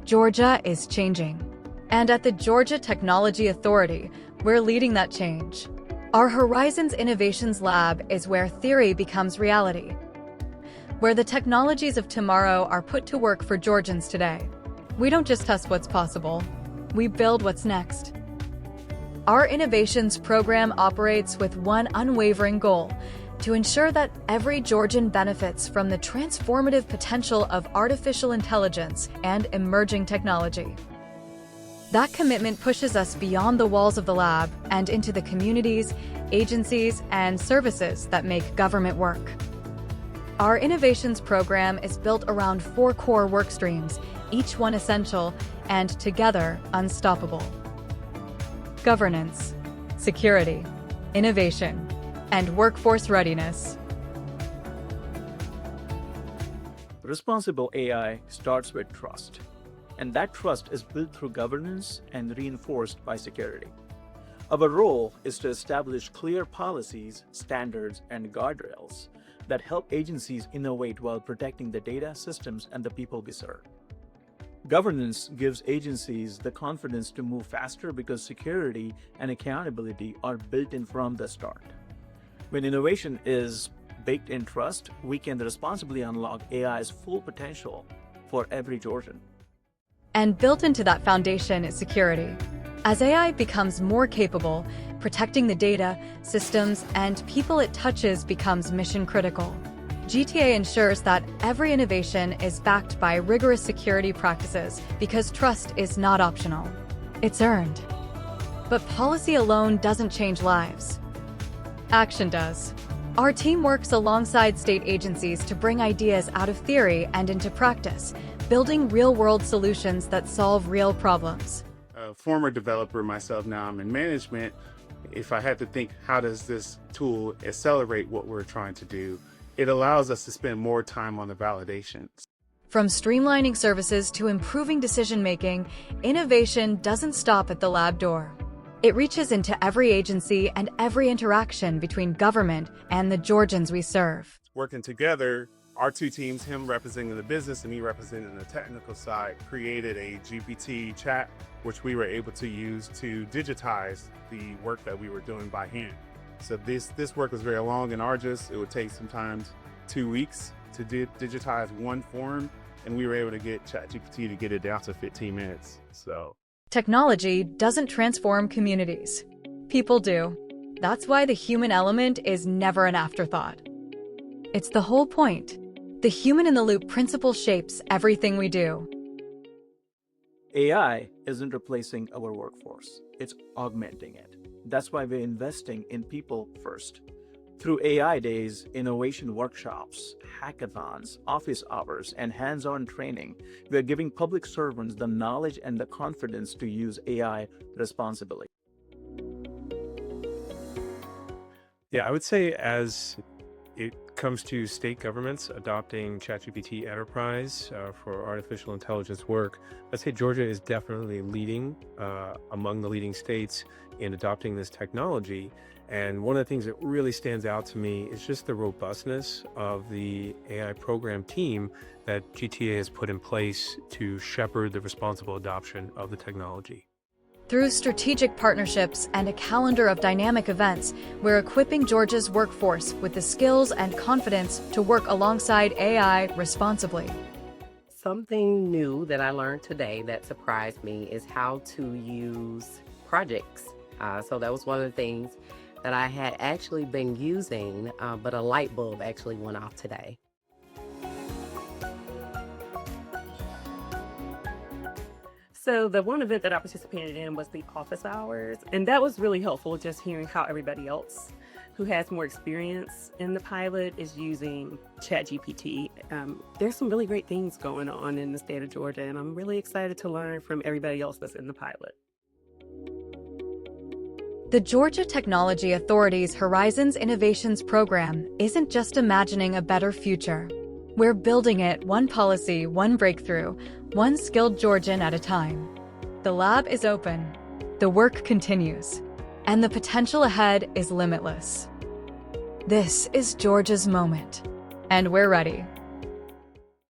Georgia is changing. And at the Georgia Technology Authority, we're leading that change. Our Horizons Innovations Lab is where theory becomes reality, where the technologies of tomorrow are put to work for Georgians today. We don't just test what's possible, we build what's next. Our innovations program operates with one unwavering goal: to ensure that every Georgian benefits from the transformative potential of artificial intelligence and emerging technology. That commitment pushes us beyond the walls of the lab and into the communities, agencies, and services that make government work. Our innovations program is built around 4 core work streams, each one essential and together unstoppable: governance, security, innovation, and workforce readiness. Responsible AI starts with trust, and that trust is built through governance and reinforced by security. Our role is to establish clear policies, standards, and guardrails that help agencies innovate while protecting the data, systems, and the people we serve. Governance gives agencies the confidence to move faster because security and accountability are built in from the start. When innovation is baked in trust, we can responsibly unlock AI's full potential for every Georgian. And built into that foundation is security. As AI becomes more capable, protecting the data, systems, and people it touches becomes mission critical. GTA ensures that every innovation is backed by rigorous security practices because trust is not optional. It's earned. But policy alone doesn't change lives. Action does. Our team works alongside state agencies to bring ideas out of theory and into practice, building real-world solutions that solve real problems. A former developer myself, now I'm in management. If I had to think, how does this tool accelerate what we're trying to do? It allows us to spend more time on the validations. From streamlining services to improving decision-making, innovation doesn't stop at the lab door. It reaches into every agency and every interaction between government and the Georgians we serve. Working together, our 2 teams, him representing the business and me representing the technical side, created a GPT chat, which we were able to use to digitize the work that we were doing by hand. So this work was very long and arduous. It would take sometimes 2 weeks to digitize one form, and we were able to get ChatGPT to get it down to 15 minutes. So technology doesn't transform communities. People do. That's why the human element is never an afterthought. It's the whole point. The human-in-the-loop principle shapes everything we do. AI isn't replacing our workforce, it's augmenting it. That's why we're investing in people first. Through AI days, innovation workshops, hackathons, office hours, and hands-on training, we're giving public servants the knowledge and the confidence to use AI responsibly. Yeah, I would say as it comes to state governments adopting ChatGPT Enterprise for artificial intelligence work, I'd say Georgia is definitely leading among the leading states in adopting this technology. And one of the things that really stands out to me is just the robustness of the AI program team that GTA has put in place to shepherd the responsible adoption of the technology. Through strategic partnerships and a calendar of dynamic events, we're equipping Georgia's workforce with the skills and confidence to work alongside AI responsibly. Something new that I learned today that surprised me is how to use projects. So that was one of the things that I had actually been using, but a light bulb actually went off today. So the one event that I participated in was the office hours, and that was really helpful, just hearing how everybody else who has more experience in the pilot is using ChatGPT. There's some really great things going on in the state of Georgia, and I'm really excited to learn from everybody else that's in the pilot. The Georgia Technology Authority's Horizons Innovations Program isn't just imagining a better future. We're building it one policy, one breakthrough, one skilled Georgian at a time. The lab is open, the work continues, and the potential ahead is limitless. This is Georgia's moment, and we're ready.